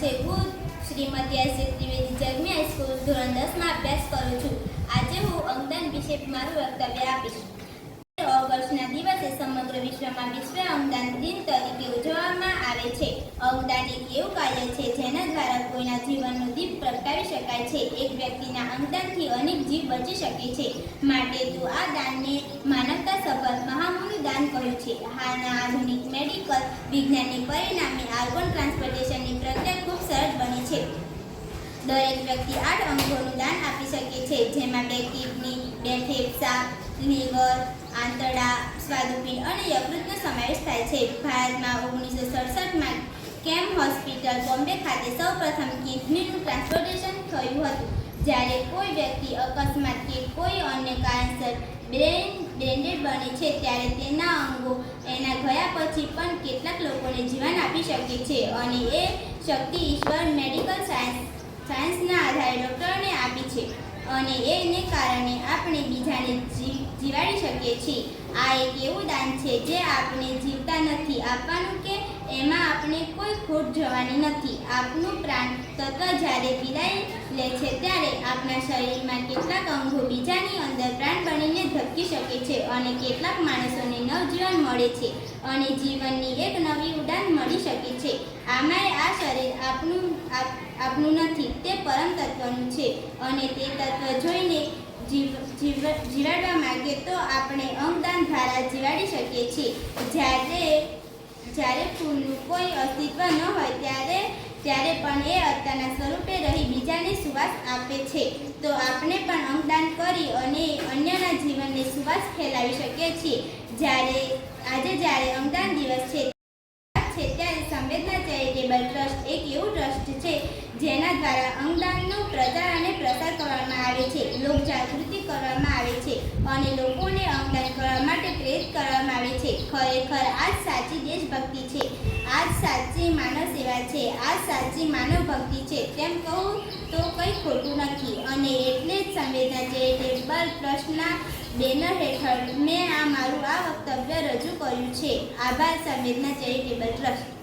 છે। હું Shrimati S Trivedi જગમી high school ધોરણ 10 માં અભ્યાસ કરું છું। આજે હું અંગદાન વિશે મારું વક્તવ્ય આપીશ। ઓગસ્ટના દિવસે સમગ્ર વિશ્વમાં વિશ્વ અંગદાન દિન તરીકે ઉજવવામાં આવે છે। અંગદાન એક એવું કાર્ય છે જેના દ્વારા કોઈના જીવનનો દીપ પ્રગટાવી શકાય છે। એક વ્યક્તિના અંગદાનથી અનેક જીવ બચી શકે છે, માટે તો આ દાનને માનવતા સભર મહામૂલ્ય દાન કહ્યું છે। હાલના આધુનિક મેડિકલ વિજ્ઞાનને પરિણામે ઓર્ગન ટ્રાન્સપ્લાન્ટેશનની પ્રક્રિયા ખૂબ સરળ બની છે। દરેક વ્યક્તિ 8 અંગોનું દાન આપી શકે છે, જેમાં 2 કિડની, 2 ફેફસા, લીવર, આંતરડા, સ્વાદુપિંડ અને યકૃતનો સમાવેશ થાય છે। ભારતમાં 1967માં કેમ હોસ્પિટલ, બોમ્બે ખાતે સૌપ્રથમ કિડનીનું ટ્રાન્સપ્લાન્ટેશન થયું હતું। જ્યારે કોઈ વ્યક્તિ અકસ્માત કે કોઈ અન્ય કારણસર બ્રેન ડેડ બને છે, ત્યારે તેના અંગો એના ગયા પછી પણ કેટલાક લોકોને જીવન આપી શકે છે, અને એ શક્તિ ઈશ્વર મેડિકલ સાયન્સના આધારે ડૉક્ટરોને આપી છે, અને એને કારણે આપણે બીજાને જીવાડી શકીએ છીએ। આ એક એવું દાન છે જે આપણે જીવતા નથી આપવાનું કે એમાં આપણે કોઈ ખોટ જવાની નથી। આપનું પ્રાણ તત્વ જ્યારે વિદાય લે છે ત્યારે આપણા શરીરમાં કેટલાક અંગો બીજાની અંદર પ્રાણ બનીને ધબકી શકે છે, અને કેટલાક માણસોને નવજીવન મળે છે અને જીવનની એક નવી ઉડાન મળી શકે છે। આમાંય આ શરીર આપનું નથી, તે પરમ તત્વનું છે, અને તે તત્વ જોઈને જીવાડવા માંગે તો આપણે અંગદાન દ્વારા જીવાડી શકીએ છીએ। જ્યારે ફૂલનું કોઈ અસ્તિત્વ ન હોય ત્યારે પણ એ અત્તરના સ્વરૂપે રહી બીજાને સુવાસ આપે છે, તો આપણે પણ અંગદાન કરી અને અન્યના જીવનને સુવાસ ફેલાવી શકીએ છીએ। જ્યારે અંગદાન દિવસ છે ત્યારે સંવેદના ચેરિટેબલ ટ્રસ્ટ એક એવું ટ્રસ્ટ છે જેના દ્વારા અંગદાનનો પ્રચાર અને પ્રસાર કરવામાં આવે છે, લોકજાગૃતિ કરવામાં આવે છે અને લોકોને અંગદાન કરવા માટે પ્રેરિત કરવામાં આવે છે। ખરેખર આ જ સાચી દેશભક્તિ છે, આ જ સાચી માનવ સેવા છે, આ જ સાચી માનવ ભક્તિ છે, તેમ કહું તો કંઈ ખોટું નથી। અને એટલે જ સંવેદના ચેરિટેબલ ટ્રસ્ટના બેનર હેઠળ મેં મારું આ વક્તવ્ય રજૂ કર્યું છે। આભાર સંવેદના ચેરિટેબલ ટ્રસ્ટ।